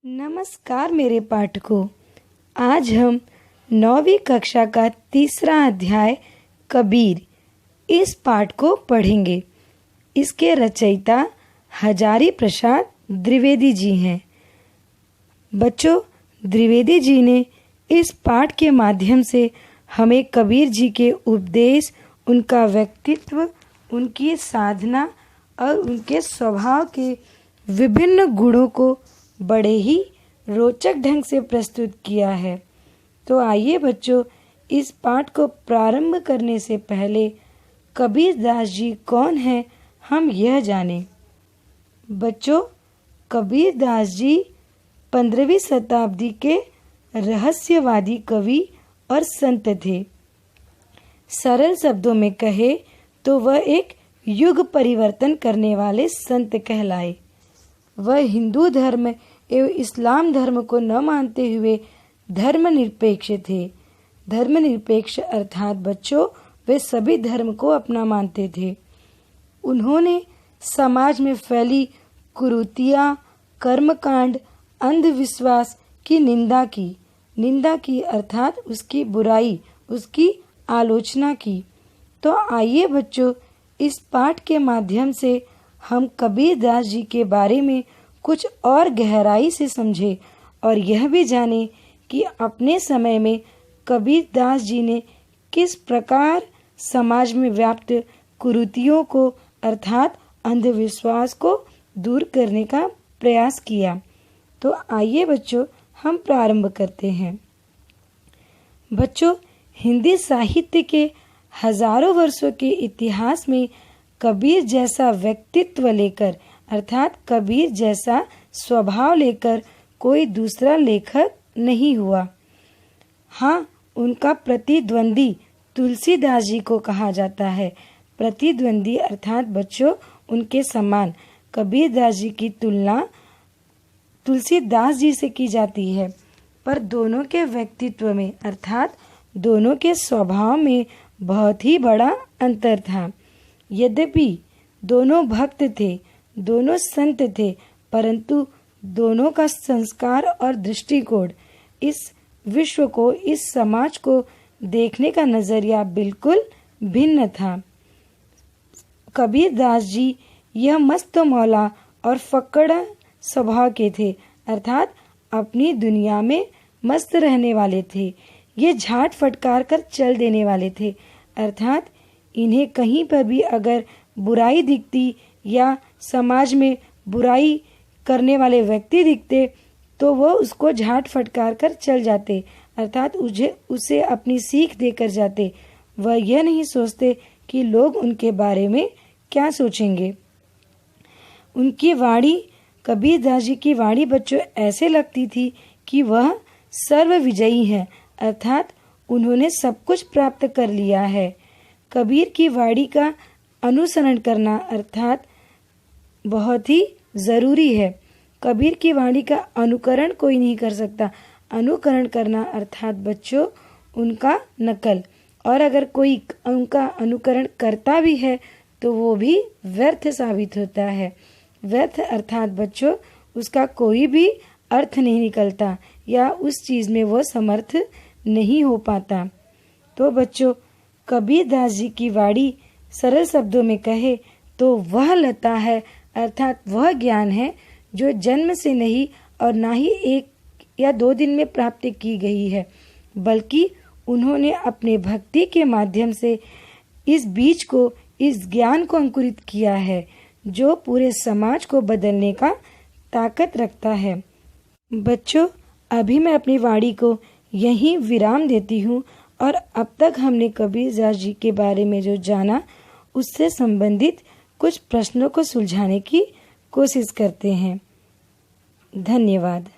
नमस्कार मेरे पाठकों। आज हम 9वीं कक्षा का तीसरा अध्याय कबीर इस पाठ को पढ़ेंगे। इसके रचयिता हजारी प्रसाद द्विवेदी जी हैं। बच्चों, द्विवेदी जी ने इस पाठ के माध्यम से हमें कबीर जी के उपदेश, उनका व्यक्तित्व, उनकी साधना और उनके स्वभाव के विभिन्न गुणों को बड़े ही रोचक ढंग से प्रस्तुत किया है। तो आइए बच्चों, इस पाठ को प्रारंभ करने से पहले कबीर दास जी कौन हैं, हम यह जानें। बच्चों, कबीर दास जी 15वीं शताब्दी के रहस्यवादी कवि और संत थे। सरल शब्दों में कहे तो वह एक युग परिवर्तन करने वाले संत कहलाए। वह हिंदू धर्म एवं इस्लाम धर्म को न मानते हुए धर्मनिरपेक्ष थे। धर्मनिरपेक्ष अर्थात बच्चों, वे सभी धर्म को अपना मानते थे। उन्होंने समाज में फैली कुरीतियां, कर्मकांड, अंधविश्वास की निंदा की अर्थात उसकी बुराई, उसकी आलोचना की। तो आइए बच्चों, इस पाठ के माध्यम से हम कबीर दास जी के बारे में कुछ और गहराई से समझें और यह भी जानें कि अपने समय में कबीर दास जी ने किस प्रकार समाज में व्याप्त कुरीतियों को अर्थात अंधविश्वास को दूर करने का प्रयास किया। तो आइए बच्चों, हम प्रारंभ करते हैं। बच्चों, हिंदी साहित्य के हजारों वर्षों के इतिहास में कबीर जैसा व्यक्तित्व लेकर अर्थात कबीर जैसा स्वभाव लेकर कोई दूसरा लेखक नहीं हुआ। हाँ, उनका प्रतिद्वंदी तुलसीदास जी को कहा जाता है। प्रतिद्वंदी अर्थात बच्चों, उनके समान कबीर दास जी की तुलना तुलसीदास जी से की जाती है, पर दोनों के व्यक्तित्व में अर्थात दोनों के स्वभाव में बहुत ही बड़ा अंतर था। यद्यपि दोनों भक्त थे, दोनों संत थे, परंतु दोनों का संस्कार और दृष्टिकोण इस विश्व को, इस समाज को देखने का नजरिया बिल्कुल भिन्न था। कबीर दास जी यह मस्त मौला और फक्कड़ स्वभाव के थे अर्थात अपनी दुनिया में मस्त रहने वाले थे। ये झाट फटकार कर चल देने वाले थे अर्थात इन्हें कहीं पर भी अगर बुराई दिखती या समाज में बुराई करने वाले व्यक्ति दिखते तो वो उसको झाट फटकार कर चल जाते अर्थात उसे अपनी सीख देकर जाते। वह यह नहीं सोचते कि लोग उनके बारे में क्या सोचेंगे। उनकी वाणी, कबीर दास जी की वाणी बच्चों ऐसे लगती थी कि वह सर्व विजयी है अर्थात उन्होंने सब कुछ प्राप्त कर लिया है। कबीर की वाणी का अनुसरण करना अर्थात बहुत ही जरूरी है। कबीर की वाणी का अनुकरण कोई नहीं कर सकता। अनुकरण करना अर्थात बच्चों उनका नकल, और अगर कोई उनका अनुकरण करता भी है तो वो भी व्यर्थ साबित होता है। व्यर्थ अर्थात बच्चों उसका कोई भी अर्थ नहीं निकलता या उस चीज में वो समर्थ नहीं हो पाता। तो बच्चों, कबीर दास जी की वाणी सरल शब्दों में कहे तो वह लता है अर्थात वह ज्ञान है जो जन्म से नहीं और ना ही 1 या 2 दिन में प्राप्त की गई है, बल्कि उन्होंने अपने भक्ति के माध्यम से इस बीज को, इस ज्ञान को अंकुरित किया है जो पूरे समाज को बदलने का ताकत रखता है। बच्चों, अभी मैं अपनी वाणी को यहीं विराम देती हूँ और अब तक हमने कबीर दास जी के बारे में जो जाना उससे संबंधित कुछ प्रश्नों को सुलझाने की कोशिश करते हैं। धन्यवाद।